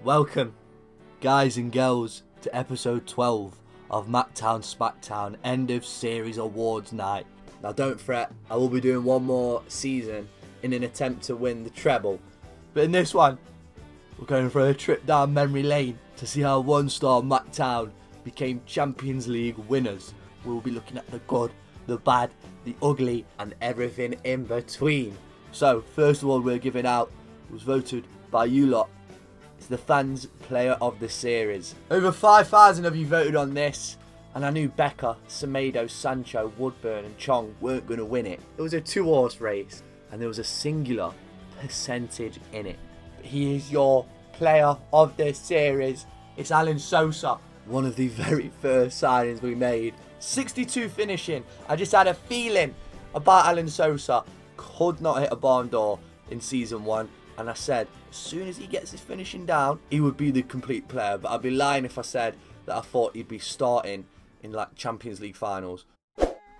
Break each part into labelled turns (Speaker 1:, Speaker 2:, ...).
Speaker 1: Welcome, guys and girls, to episode 12 of Mactown Smacktown End of Series Awards Night. Now don't fret, I will be doing one more season in an attempt to win the treble. But in this one, we're going for a trip down memory lane to see how one-star Mactown became Champions League winners. We'll be looking at the good, the bad, the ugly, and everything in between. So, first of all, we're giving out, it was voted by you lot. It's the fans player of the series. Over 5,000 of you voted on this, and I knew Becker, Semedo, Sancho, Woodburn and Chong weren't going to win it. It was a two-horse race, and there was a singular percentage in it. But he is your player of the series. It's Alan Sosa, one of the very first signings we made. 62 finishing. I just had a feeling about Alan Sosa. Could not hit a barn door in season 1. And I said, as soon as he gets his finishing down, he would be the complete player. But I'd be lying if I said that I thought he'd be starting in like Champions League finals.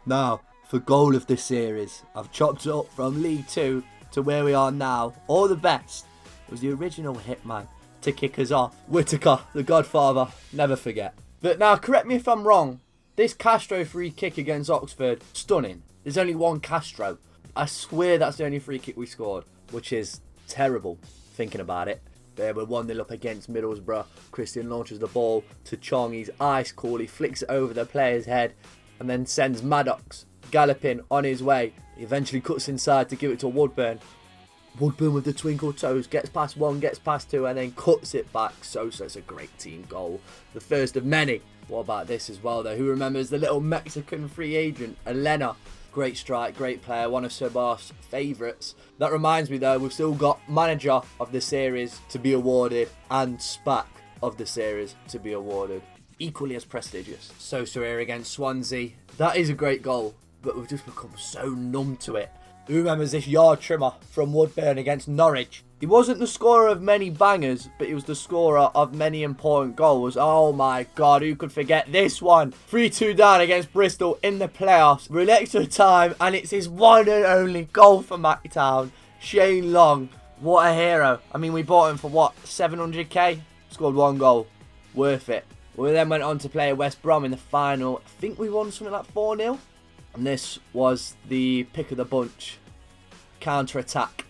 Speaker 1: Now, for goal of this series, I've chopped it up from League 2 to where we are now. All the best. It was the original hitman to kick us off. Whittaker, the godfather, never forget. But now, correct me if I'm wrong. This Castro free kick against Oxford, stunning. There's only one Castro. I swear that's the only free kick we scored, which is terrible, thinking about it. We're 1-0 up against Middlesbrough. Christian launches the ball to Chong. He's ice cool. He flicks it over the player's head and then sends Maddox galloping on his way. He eventually cuts inside to give it to Woodburn. Woodburn with the twinkle toes, gets past one, gets past two, and then cuts it back. Sosa's a great team goal. The first of many. What about this as well, though? Who remembers the little Mexican free agent, Elena? Great strike, great player, one of Sebas' favourites. That reminds me, though, we've still got manager of the series to be awarded and SPAC of the series to be awarded. Equally as prestigious. Sosa here against Swansea. That is a great goal, but we've just become so numb to it. Who remembers this yard trimmer from Woodburn against Norwich? He wasn't the scorer of many bangers, but he was the scorer of many important goals. Oh my god, who could forget this one? 3-2 down against Bristol in the playoffs. We're in extra time, and it's his one and only goal for Mactown. Shane Long, what a hero. I mean, we bought him for what, 700k? Scored one goal. Worth it. We then went on to play West Brom in the final. I think we won something like 4-0. And this was the pick of the bunch. Counter-attack.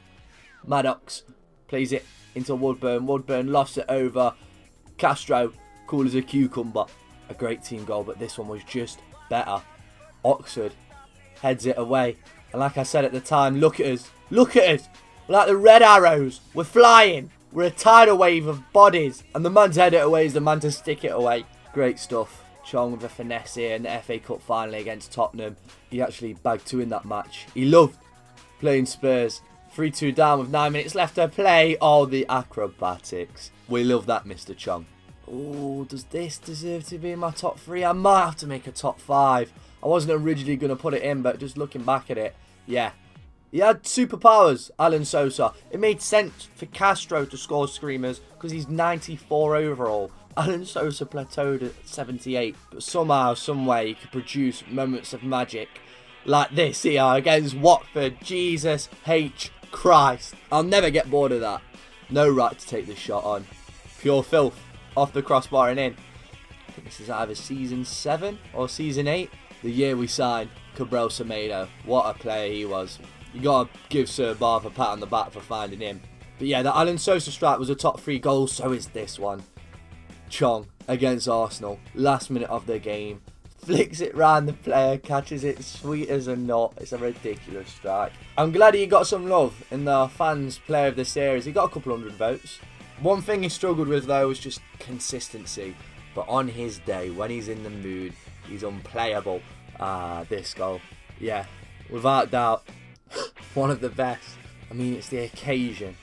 Speaker 1: Maddox plays it into Woodburn. Woodburn lofts it over. Castro, cool as a cucumber. A great team goal, but this one was just better. Oxford heads it away. And like I said at the time, look at us. Look at us. We're like the red arrows. We're flying. We're a tidal wave of bodies. And the man to head it away is the man to stick it away. Great stuff. Chong with a finesse here in the FA Cup finally against Tottenham. He actually bagged 2 in that match. He loved playing Spurs. 3-2 down with 9 minutes left to play. Oh, the acrobatics. We love that, Mr. Chong. Oh, does this deserve to be in my top 3? I might have to make a top 5. I wasn't originally going to put it in, but just looking back at it, yeah. He had superpowers, Alan Sosa. It made sense for Castro to score screamers because he's 94 overall. Alan Sosa plateaued at 78, but somehow, someway, he could produce moments of magic like this here against Watford. Jesus H. Christ. I'll never get bored of that. No right to take this shot on. Pure filth. Off the crossbar and in. I think this is either season 7 or season 8. The year we signed Cabral Semedo. What a player he was. You gotta give Sir Barth a pat on the back for finding him. But yeah, the Alan Sosa strike was a top 3 goal, so is this one. Chong against Arsenal, last minute of the game, flicks it round the player, catches it sweet as a nut. It's a ridiculous strike. I'm glad he got some love in the fans player of the series. He got a couple 100 votes. One thing he struggled with though was just consistency, but on his day, when he's in the mood, he's unplayable. This goal, yeah, without doubt, one of the best. I mean, it's the occasion.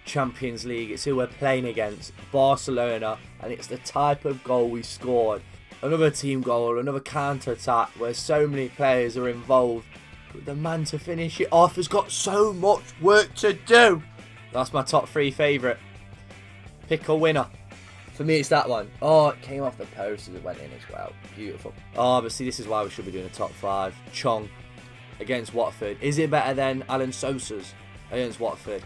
Speaker 1: Champions League, it's who we're playing against, Barcelona, and it's the type of goal we scored. Another team goal, another counter-attack where so many players are involved, but the man to finish it off has got so much work to do. That's my top 3 favourite. Pick a winner. For me, it's that one. Oh, it came off the post as it went in as well. Beautiful. Oh, but see, this is why we should be doing a top 5. Chong against Watford. Is it better than Alan Sosa's against Watford?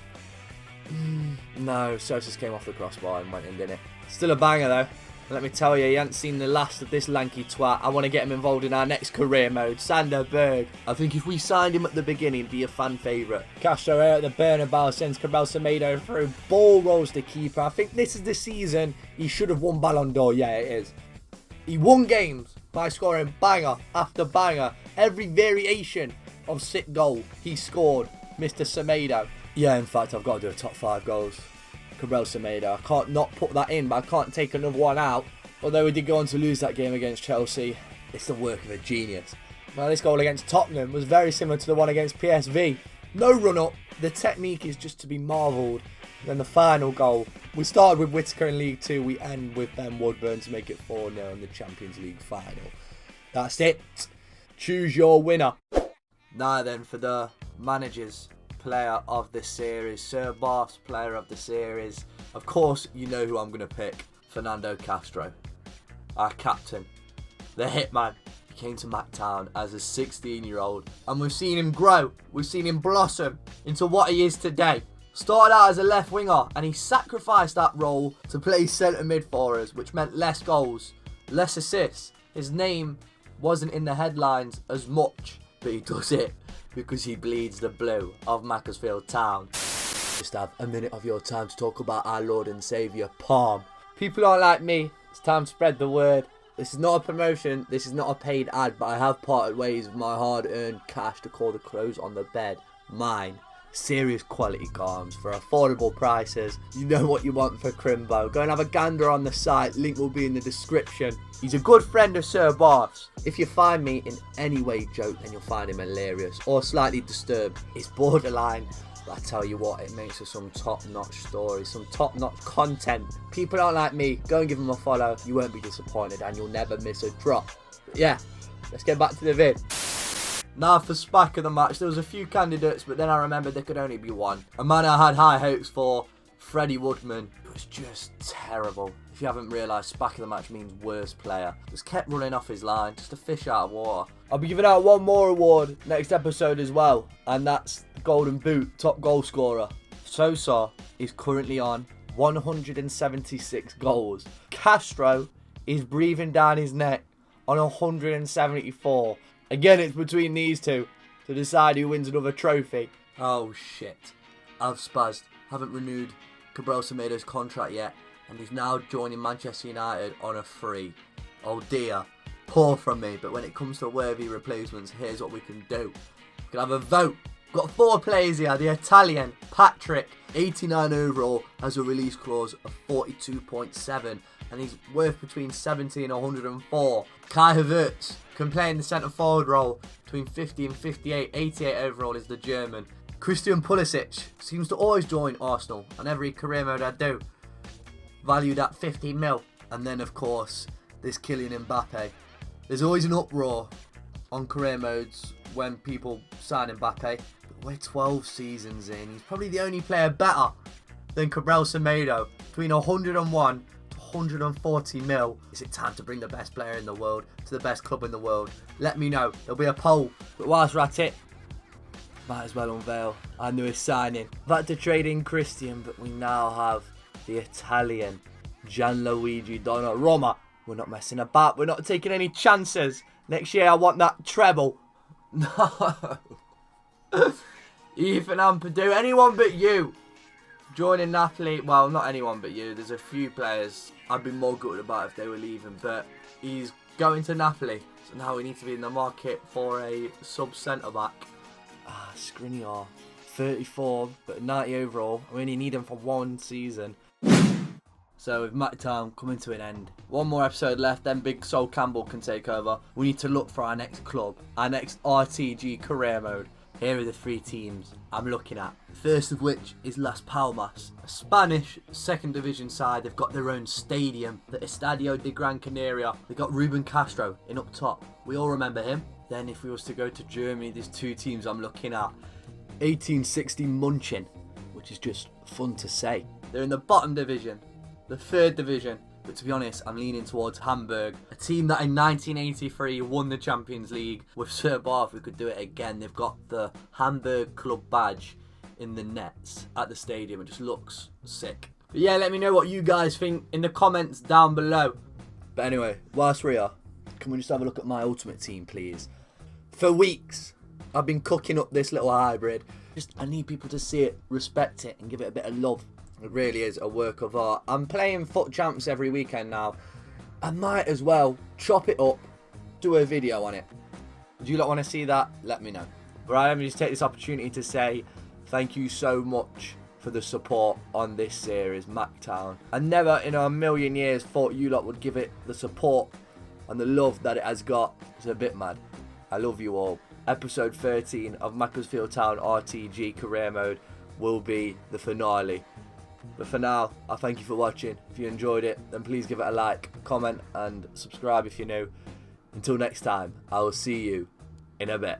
Speaker 1: No, Sosa's came off the crossbar and went in, didn't it? Still a banger though. Let me tell you, you haven't seen the last of this lanky twat. I want to get him involved in our next career mode, Sander Berg. I think if we signed him at the beginning, he'd be a fan favourite. Castro here at the Bernabeu sends Cabral Semedo through. Ball rolls the keeper. I think this is the season he should have won Ballon d'Or. Yeah, it is. He won games by scoring banger after banger. Every variation of sick goal he scored, Mr. Semedo. Yeah, in fact, I've got to do a top 5 goals. Cabral Semedo. I can't not put that in, but I can't take another one out. Although we did go on to lose that game against Chelsea, it's the work of a genius. Now, this goal against Tottenham was very similar to the one against PSV. No run-up. The technique is just to be marvelled. Then the final goal. We started with Whittaker in League 2. We end with Ben Woodburn to make it 4-0 in the Champions League final. That's it. Choose your winner. Now then, for the managers. Player of the series, Sir Barth's player of the series. Of course, you know who I'm going to pick. Fernando Castro, our captain, the hitman. He came to Macctown as a 16-year-old, and we've seen him grow. We've seen him blossom into what he is today. Started out as a left winger, and he sacrificed that role to play centre mid for us, which meant less goals, less assists. His name wasn't in the headlines as much, but he does it because he bleeds the blue of Macclesfield Town. Just have a minute of your time to talk about our Lord and Saviour, Palm. People aren't like me. It's time to spread the word. This is not a promotion. This is not a paid ad, but I have parted ways with my hard-earned cash to call the clothes on the bed mine. Serious quality garms for affordable prices. You know what you want for Crimbo. Go and have a gander on the site. Link will be in the description. He's a good friend of Sir Barth's. If you find me in any way joke, then you'll find him hilarious or slightly disturbed. It's borderline, but I tell you what, it makes for some top-notch stories, some top-notch content. People aren't like me. Go and give him a follow. You won't be disappointed and you'll never miss a drop. But yeah, let's get back to the vid. Now for SPAC of the match, there was a few candidates, but then I remembered there could only be one. A man I had high hopes for, Freddie Woodman. It was just terrible. If you haven't realised, SPAC of the match means worst player. Just kept running off his line, just a fish out of water. I'll be giving out one more award next episode as well, and that's the Golden Boot, top goal scorer. Sosa is currently on 176 goals. Castro is breathing down his neck on 174. Again, it's between these two to decide who wins another trophy. Oh shit. I've spazzed. Haven't renewed Cabral Semedo's contract yet, and he's now joining Manchester United on a free. Oh dear. Poor from me, but when it comes to worthy replacements, here's what we can do. We can have a vote. We've got 4 players here. The Italian, Patrick, 89 overall, has a release clause of 42.7, and he's worth between 70 and 104. Kai Havertz can play in the centre forward role between 50 and 58. 88 overall is the German. Christian Pulisic seems to always join Arsenal on every career mode I do. Valued at 15 mil. And then of course, this Kylian Mbappe. There's always an uproar on career modes when people sign Mbappe. But we're 12 seasons in. He's probably the only player better than Cabral Semedo. Between 101 to 140 mil. Is it time to bring the best player in the world to the best club in the world? Let me know. There'll be a poll. But whilst we're at it, might as well unveil our newest signing. I've had to trade in Christian, but we now have the Italian Gianluigi Donnarumma. We're not messing about. We're not taking any chances. Next year, I want that treble. No. Ethan Ampadu. Anyone but you. Joining Napoli. Well, not anyone but you. There's a few players I'd be more gutted about if they were leaving. But he's going to Napoli. So now we need to be in the market for a sub-centre-back. Skriniar. 34, but 90 overall. We only need him for 1 season. So with Macctown coming to an end, 1 more episode left, then Big Sol Campbell can take over. We need to look for our next club, our next RTG career mode. Here are the 3 teams I'm looking at. First of which is Las Palmas, a Spanish 2nd division side. They've got their own stadium, the Estadio de Gran Canaria. They've got Ruben Castro in up top. We all remember him. Then if we was to go to Germany, there's 2 teams I'm looking at. 1860 Munchen, which is just fun to say. They're in the bottom division. The 3rd division, but to be honest, I'm leaning towards Hamburg, a team that in 1983 won the Champions League with Sir Barth, who could do it again. They've got the Hamburg club badge in the nets at the stadium. It just looks sick. But yeah, let me know what you guys think in the comments down below. But anyway, whilst we're here, can we just have a look at my ultimate team, please? For weeks, I've been cooking up this little hybrid. I need people to see it, respect it, and give it a bit of love. It really is a work of art. I'm playing Foot Champs every weekend now. I might as well chop it up, do a video on it. Do you lot want to see that? Let me know. But I am just take this opportunity to say thank you so much for the support on this series, Macctown. I never in a million years thought you lot would give it the support and the love that it has got. It's a bit mad. I love you all. Episode 13 of Macclesfield Town RTG Career Mode will be the finale. But for now, I thank you for watching. If you enjoyed it, then please give it a like, comment and subscribe if you're new. Until next time, I will see you in a bit.